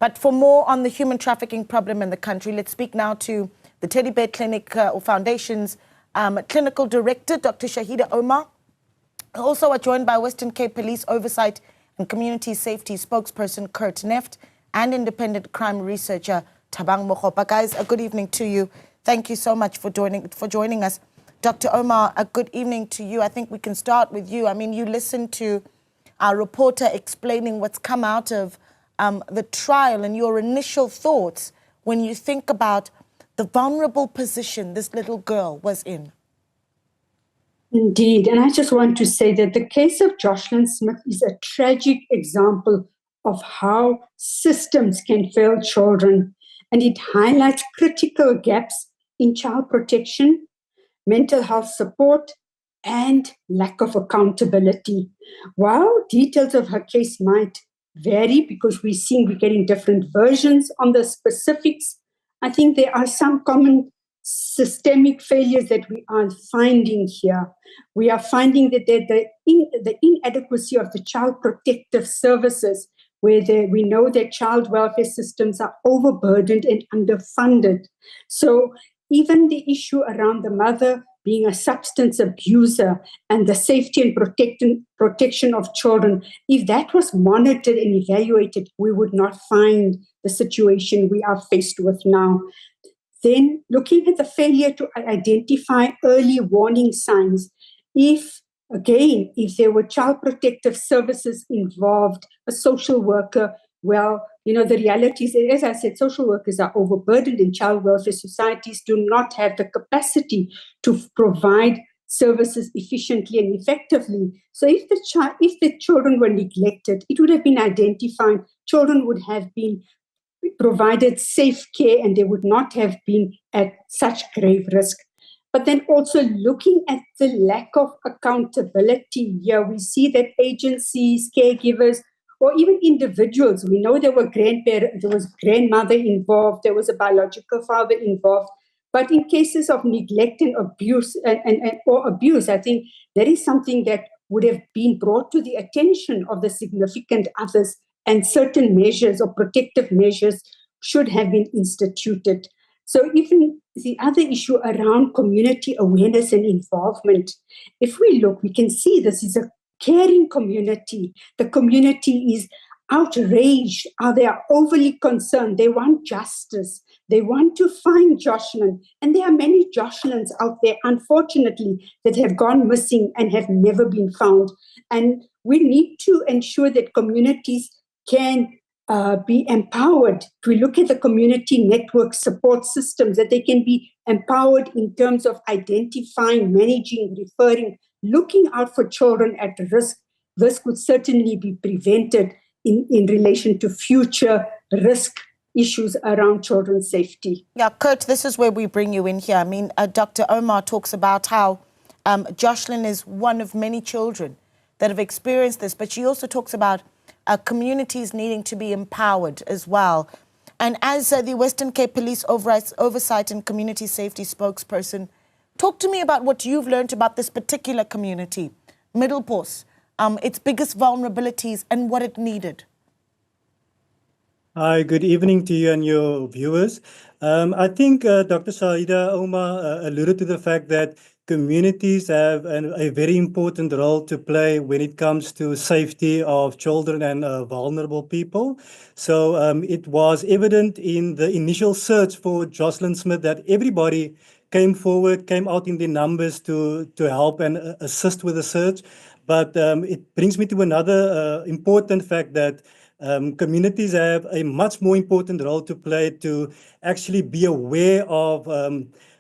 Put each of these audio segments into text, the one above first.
But for more on the human trafficking problem in the country, let's speak now to the Teddy Bear Clinic or Foundation's clinical director, Dr. Shahida Omar. Also, we're joined by Western Cape Police Oversight and Community Safety spokesperson Kurt Neft and independent crime researcher Thabang Mogopa. Guys, a good evening to you. Thank you so much for joining us. Dr. Omar, a good evening to you. I think we can start with you. I mean, you listened to our reporter explaining what's come out of the trial and your initial thoughts when you think about the vulnerable position this little girl was in. Indeed, and I just want to say that the case of Joshlin Smith is a tragic example of how systems can fail children, and it highlights critical gaps in child protection, mental health support, and lack of accountability. While details of her case might vary because we're getting different versions on the specifics, I think there are some common systemic failures that we are finding here. We are finding that the inadequacy of the child protective services, where we know that child welfare systems are overburdened and underfunded. So even the issue around the mother being a substance abuser and the safety and protection of children, if that was monitored and evaluated, we would not find the situation we are faced with now. Then looking at the failure to identify early warning signs, if there were child protective services involved, a social worker, well, the reality is, as I said, social workers are overburdened and child welfare societies do not have the capacity to provide services efficiently and effectively. So if the children were neglected, it would have been identified, children would have been provided safe care and they would not have been at such grave risk. But then also looking at the lack of accountability here, we see that agencies, caregivers, or even individuals, we know there were grandparents, there was grandmother involved, there was a biological father involved. But in cases of neglect and abuse or abuse, I think that is something that would have been brought to the attention of the significant others, and certain measures or protective measures should have been instituted. So even the other issue around community awareness and involvement, if we look, we can see this is a caring community. The community is outraged. They are overly concerned. They want justice. They want to find Joshlin. And there are many Joshlins out there, unfortunately, that have gone missing and have never been found. And we need to ensure that communities can be empowered. We look at the community network support systems, that they can be empowered in terms of identifying, managing, referring, looking out for children at risk. This could certainly be prevented in relation to future risk issues around children's safety. Yeah, Kurt, this is where we bring you in here. I mean, Dr. Omar talks about how Joshlin is one of many children that have experienced this, but she also talks about communities needing to be empowered as well. And as the Western Cape Police Oversight and Community Safety spokesperson, talk to me about what you've learned about this particular community, Middelpos, its biggest vulnerabilities and what it needed. Hi, good evening to you and your viewers. I think Dr. Shahida Omar alluded to the fact that communities have a very important role to play when it comes to safety of children and vulnerable people. So it was evident in the initial search for Joshlin Smith that everybody came forward, came out in their numbers to help and assist with the search. But it brings me to another important fact that communities have a much more important role to play to actually be aware of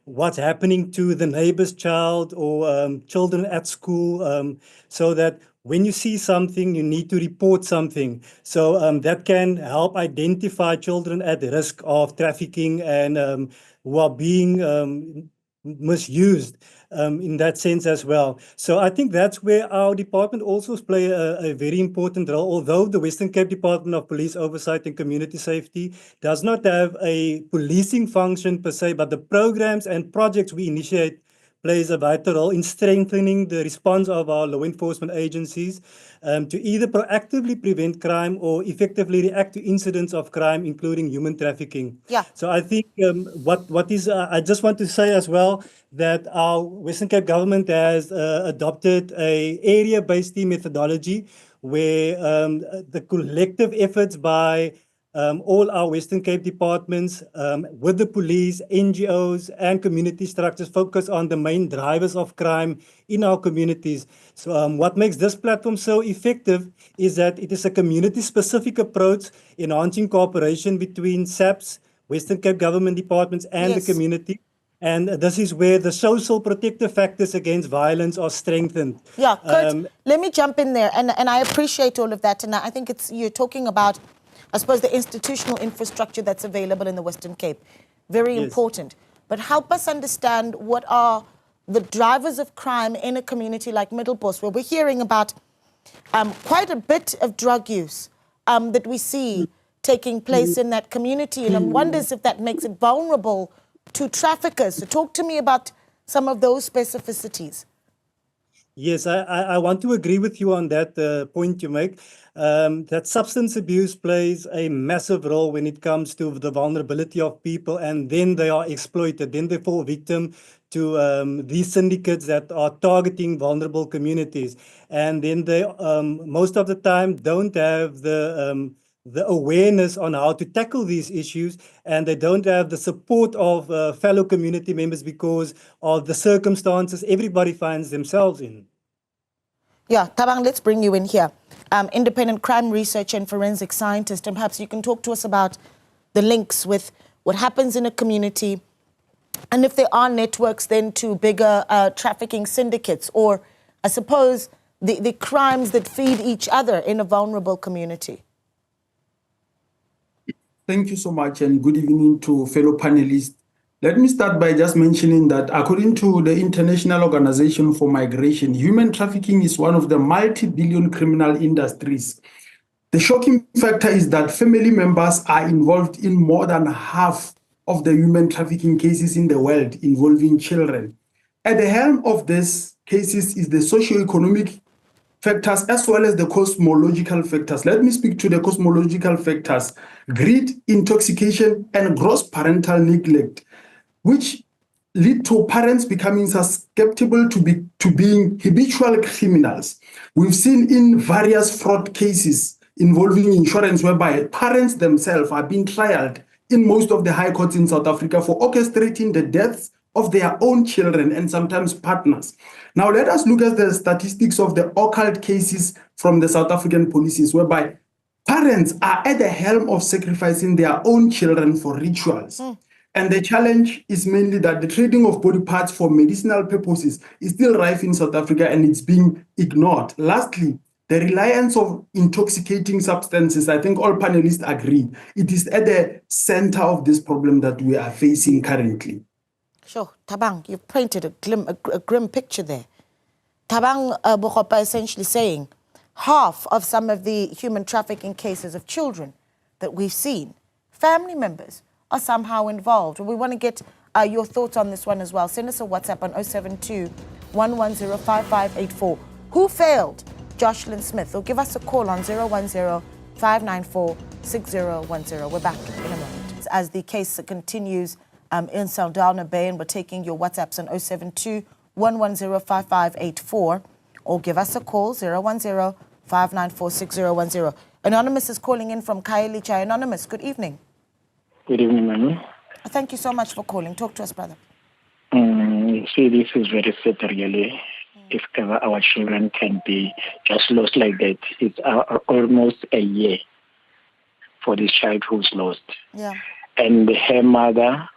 what's happening to the neighbor's child or children at school, so that when you see something, you need to report something. So that can help identify children at risk of trafficking and who are being misused in that sense as well. So I think that's where our department also play a very important role. Although the Western Cape Department of Police Oversight and Community Safety does not have a policing function per se, but the programs and projects we initiate plays a vital role in strengthening the response of our law enforcement agencies to either proactively prevent crime or effectively react to incidents of crime, including human trafficking. Yeah. So I think I just want to say as well that our Western Cape government has adopted a area-based team methodology where the collective efforts by all our Western Cape departments with the police, NGOs, and community structures focus on the main drivers of crime in our communities. So what makes this platform so effective is that it is a community-specific approach, enhancing cooperation between SAPS, Western Cape government departments, and the Yes. community. And this is where the social protective factors against violence are strengthened. Yeah, Kurt, let me jump in there. And I appreciate all of that. And I think you're talking about, I suppose, the institutional infrastructure that's available in the Western Cape. Very Yes. important. But help us understand what are the drivers of crime in a community like Middelburg, where we're hearing about quite a bit of drug use that we see taking place in that community. And one wonders if that makes it vulnerable to traffickers. So talk to me about some of those specificities. Yes, I want to agree with you on that point you make, that substance abuse plays a massive role when it comes to the vulnerability of people, and then they are exploited, then they fall victim to these syndicates that are targeting vulnerable communities. And then they, most of the time, don't have the awareness on how to tackle these issues, and they don't have the support of fellow community members because of the circumstances everybody finds themselves in. Yeah, Tabang, let's bring you in here. Independent crime researcher and forensic scientist, and perhaps you can talk to us about the links with what happens in a community, and if there are networks then to bigger trafficking syndicates, or I suppose the crimes that feed each other in a vulnerable community. Thank you so much, and good evening to fellow panelists. Let me start by just mentioning that according to the International Organization for Migration, human trafficking is one of the multi-billion criminal industries. The shocking factor is that family members are involved in more than half of the human trafficking cases in the world involving children. At the helm of these cases is the socio-economic factors as well as the cosmological factors. Let me speak to the cosmological factors: greed, intoxication, and gross parental neglect, which lead to parents becoming susceptible to being habitual criminals. We've seen in various fraud cases involving insurance whereby parents themselves are being trialed in most of the high courts in South Africa for orchestrating the deaths of their own children and sometimes partners. Now let us look at the statistics of the occult cases from the South African policies, whereby parents are at the helm of sacrificing their own children for rituals. And the challenge is mainly that the trading of body parts for medicinal purposes is still rife in South Africa, and it's being ignored. Lastly, the reliance of intoxicating substances, I think all panelists agree, it is at the center of this problem that we are facing currently. Sure, Tabang, you've painted a grim picture there. Tabang Bogopa essentially saying half of some of the human trafficking cases of children that we've seen, family members are somehow involved. We want to get your thoughts on this one as well. Send us a WhatsApp on 072-110-5584. Who failed Joshlin Smith? Or give us a call on 010-594-6010. We're back in a moment. As the case continues in Saldanha Bay, and we're taking your WhatsApps on 072-110-5584, or give us a call, 010-594-6010. Anonymous is calling in from Khayelitsha. Anonymous, good evening. Good evening, ma'am. Thank you so much for calling. Talk to us, brother. See, this is very sad, really. If ever our children can be just lost like that, it's almost a year for this child who's lost. Yeah. And her mother,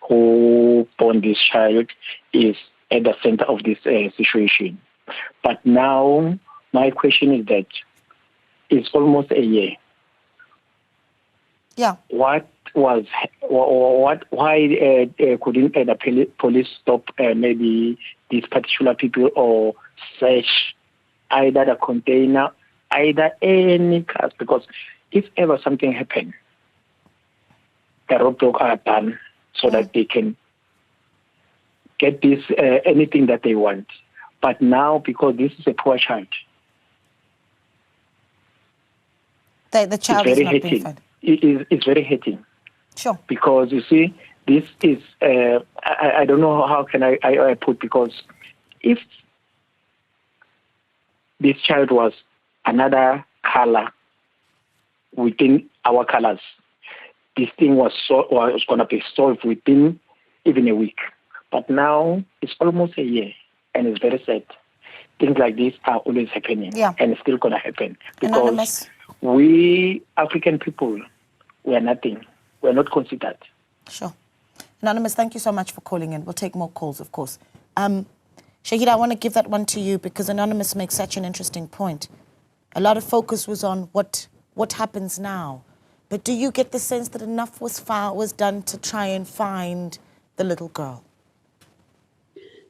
who born this child, is at the center of this situation. But now, my question is that it's almost a year. Yeah. Why couldn't the police stop maybe these particular people, or search either the container, either any cars? Because if ever something happened, the roadblocks are done so that they can get this anything that they want. But now, because this is a poor child, the child it's is very not being hurting. fed. It's very hurting. Sure. Because you see, this is I don't know how can I put, because if this child was another color within our colors, this thing was going to be solved within even a week. But now it's almost a year, and it's very sad. Things like this are always happening, and it's still going to happen. Because Anonymous. we African people, we are nothing. We are not considered. Sure. Anonymous, thank you so much for calling in. We'll take more calls, of course. Shahida, I want to give that one to you because Anonymous makes such an interesting point. A lot of focus was on what happens now. But do you get the sense that enough was done to try and find the little girl?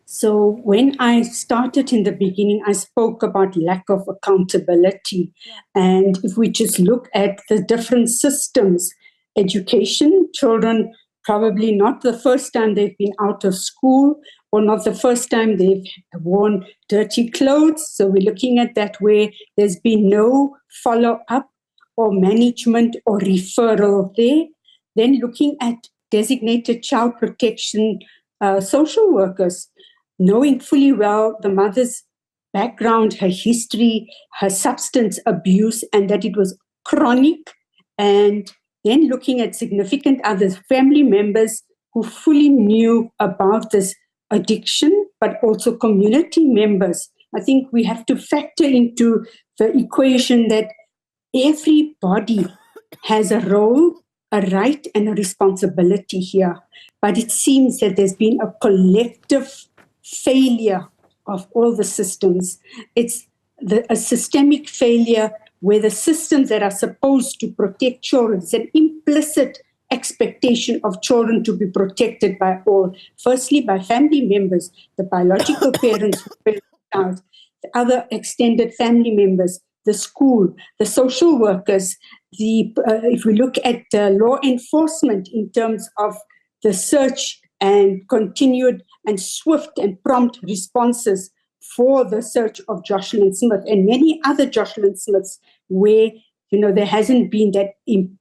So when I started in the beginning, I spoke about lack of accountability. And if we just look at the different systems, education, children, probably not the first time they've been out of school or not the first time they've worn dirty clothes. So we're looking at that where there's been no follow-up or management or referral there. Then looking at designated child protection social workers, knowing fully well the mother's background, her history, her substance abuse, and that it was chronic, and then looking at significant others, family members who fully knew about this addiction, but also community members. I think we have to factor into the equation that everybody has a role, a right, and a responsibility here. But it seems that there's been a collective failure of all the systems. It's a systemic failure where the systems that are supposed to protect children, it's an implicit expectation of children to be protected by all. Firstly, by family members, the biological parents who parent the child, the other extended family members, the school, the social workers, if we look at law enforcement in terms of the search and continued and swift and prompt responses for the search of Joshlin Smith and many other Joshlin Smiths where there hasn't been that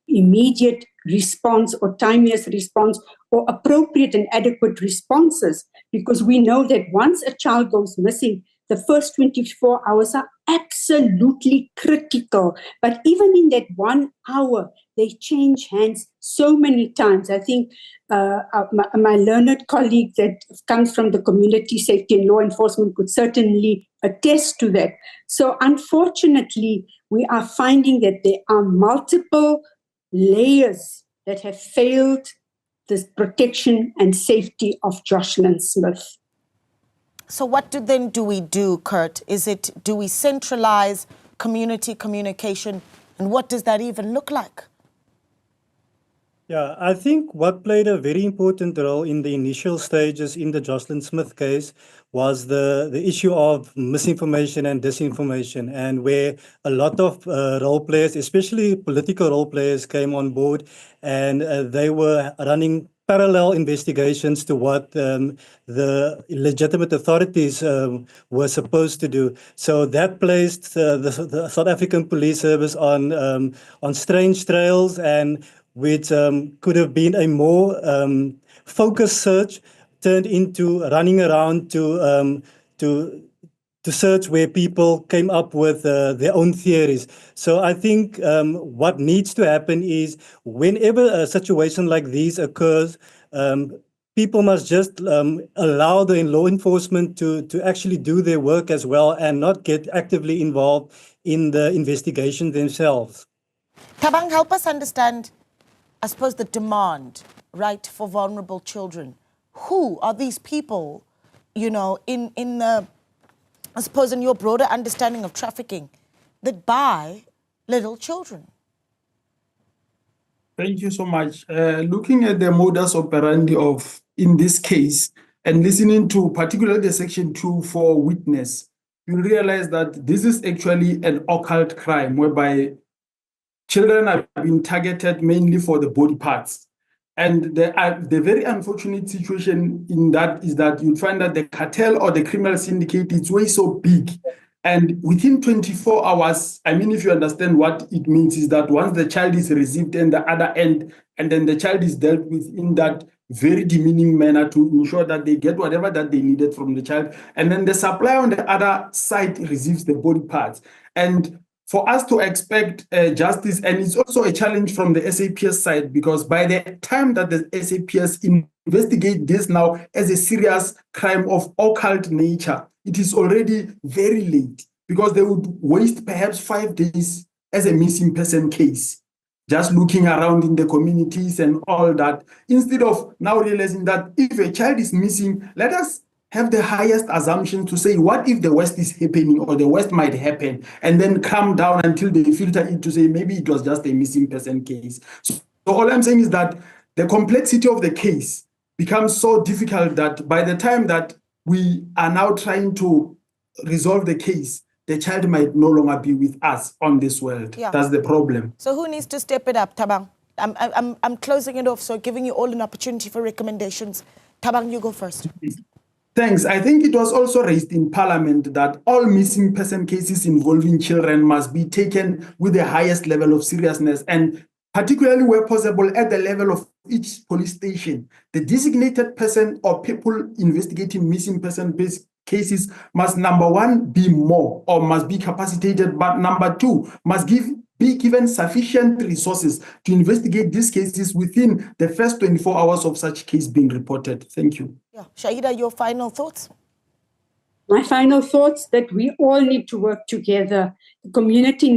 immediate response or timeous response or appropriate and adequate responses, because we know that once a child goes missing, the first 24 hours are absolutely critical. But even in that 1 hour, they change hands so many times. I think my learned colleague that comes from the community safety and law enforcement could certainly attest to that. So unfortunately, we are finding that there are multiple layers that have failed the protection and safety of Joshlin Smith. So what do we do, Kurt? Do we centralize community communication? And what does that even look like? Yeah, I think what played a very important role in the initial stages in the Joshlin Smith case was the issue of misinformation and disinformation, and where a lot of role players, especially political role players, came on board, and they were running parallel investigations to what the legitimate authorities were supposed to do. So that placed the South African Police Service on strange trails, and which could have been a more focused search turned into running around to search where people came up with their own theories. So I think what needs to happen is whenever a situation like this occurs, people must just allow the law enforcement to actually do their work as well and not get actively involved in the investigation themselves. Thabang, help us understand, I suppose, the demand, right, for vulnerable children. Who are these people, in the, I suppose, in your broader understanding of trafficking, that buy little children? Thank you so much. Looking at the modus operandi in this case, and listening to particularly the Section 2 witness, you realize that this is actually an occult crime whereby children are being targeted mainly for the body parts. And the very unfortunate situation in that is that you find that the cartel or the criminal syndicate is way so big. And within 24 hours, I mean, if you understand what it means, is that once the child is received in the other end, and then the child is dealt with in that very demeaning manner to ensure that they get whatever that they needed from the child. And then the supplier on the other side receives the body parts. And for us to expect justice, and it's also a challenge from the SAPS side, because by the time that the SAPS investigate this now as a serious crime of occult nature, it is already very late, because they would waste perhaps 5 days as a missing person case, just looking around in the communities and all that, instead of now realizing that if a child is missing, let us have the highest assumption to say, what if the worst is happening or the worst might happen, and then calm down until they filter it to say maybe it was just a missing person case. So all I'm saying is that the complexity of the case becomes so difficult that by the time that we are now trying to resolve the case, the child might no longer be with us on this world. Yeah. That's the problem. So who needs to step it up, Thabang? I'm closing it off, so giving you all an opportunity for recommendations. Thabang, you go first. Thanks. I think it was also raised in Parliament that all missing person cases involving children must be taken with the highest level of seriousness, and particularly where possible at the level of each police station. The designated person or people investigating missing person-based cases must, number one, be more or must be capacitated, but number two, must be given sufficient resources to investigate these cases within the first 24 hours of such case being reported. Thank you. Yeah. Shahida, your final thoughts? My final thoughts that we all need to work together. The community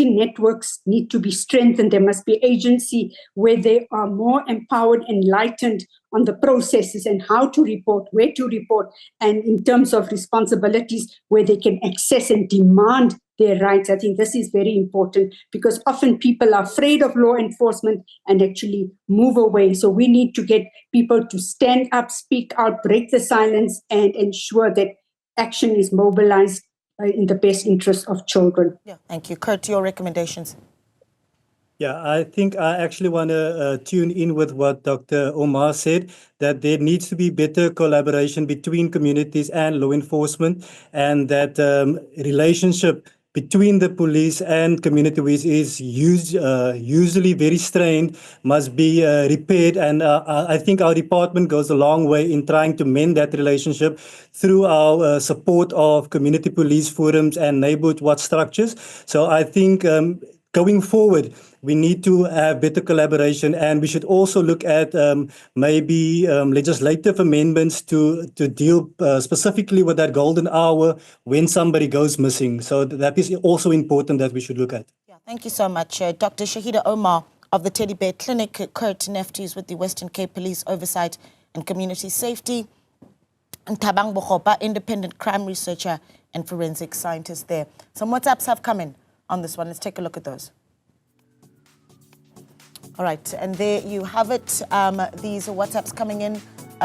networks need to be strengthened. There must be agency where they are more empowered, enlightened on the processes and how to report, where to report, and in terms of responsibilities where they can access and demand their rights. I think this is very important because often people are afraid of law enforcement and actually move away. So we need to get people to stand up, speak out, break the silence, and ensure that action is mobilized in the best interest of children. Yeah, thank you. Kurt, your recommendations. Yeah, I think I actually want to tune in with what Dr. Omar said, that there needs to be better collaboration between communities and law enforcement, and that relationship between the police and community, which is usually very strained, must be repaired. And I think our department goes a long way in trying to mend that relationship through our support of community police forums and neighborhood watch structures. So I think going forward, we need to have better collaboration, and we should also look at maybe legislative amendments to deal specifically with that golden hour when somebody goes missing. So that is also important that we should look at. Yeah, thank you so much. Dr. Shahida Omar of the Teddy Bear Clinic, Kurt Nefties with the Western Cape Police Oversight and Community Safety, and Thabang Bokgopa, independent crime researcher and forensic scientist there. Some WhatsApps have come in on this one. Let's take a look at those. All right, and there you have it. These WhatsApps coming in.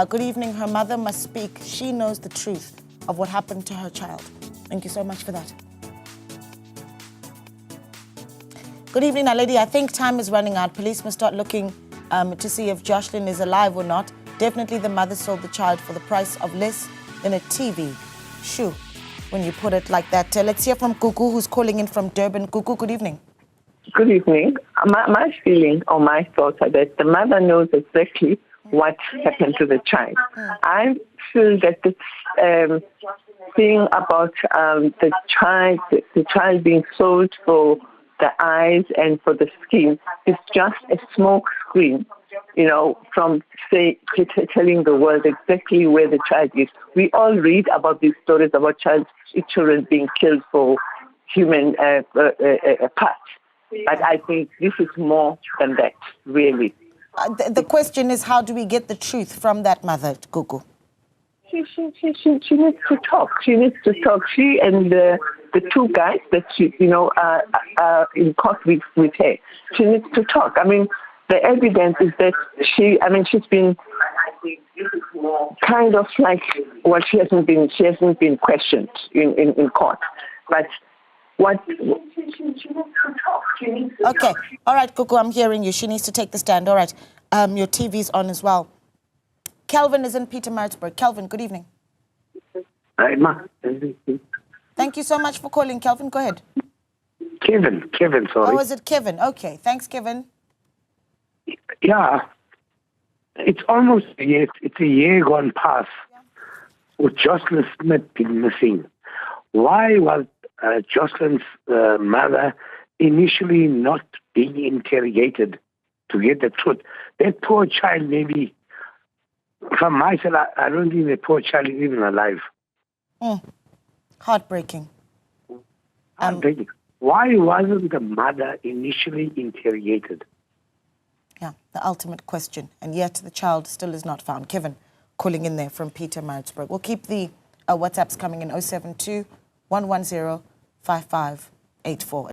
Good evening. Her mother must speak. She knows the truth of what happened to her child. Thank you so much for that. Good evening, Naledi. I think time is running out. Police must start looking to see if Joshlin is alive or not. Definitely the mother sold the child for the price of less than a TV. Shoo, when you put it like that. Let's hear from Gugu, who's calling in from Durban. Gugu, good evening. Good evening. My feeling or my thoughts are that the mother knows exactly what happened to the child. I feel that this thing about the child being sold for the eyes and for the skin is just a smoke screen, from telling the world exactly where the child is. We all read about these stories about children being killed for human parts. But I think this is more than that, really. The question is, how do we get the truth from that mother, Gugu? She needs to talk. She needs to talk. She and the two guys that are in court with her. She needs to talk. I mean, the evidence is that she's been kind of like, well, she hasn't been questioned in court, but. Okay. All right, Kuku, I'm hearing you. She needs to take the stand. All right. your TV's on as well. Kelvin is in Pietermaritzburg. Kelvin, good evening. Hi, Ma. Thank you so much for calling, Kelvin. Go ahead. Kevin, sorry. Oh, is it Kevin? Okay, thanks, Kevin. Yeah, it's almost a year. It's a year gone past with Joshlin Smith being missing. Why was Joshlin's mother initially not being interrogated to get the truth? That poor child, maybe, from my side, I don't think the poor child is even alive. Heartbreaking. Heartbreaking. Why wasn't the mother initially interrogated? Yeah, the ultimate question. And yet the child still is not found. Kevin calling in there from Pietermaritzburg. We'll keep the WhatsApps coming in 072 110 5584.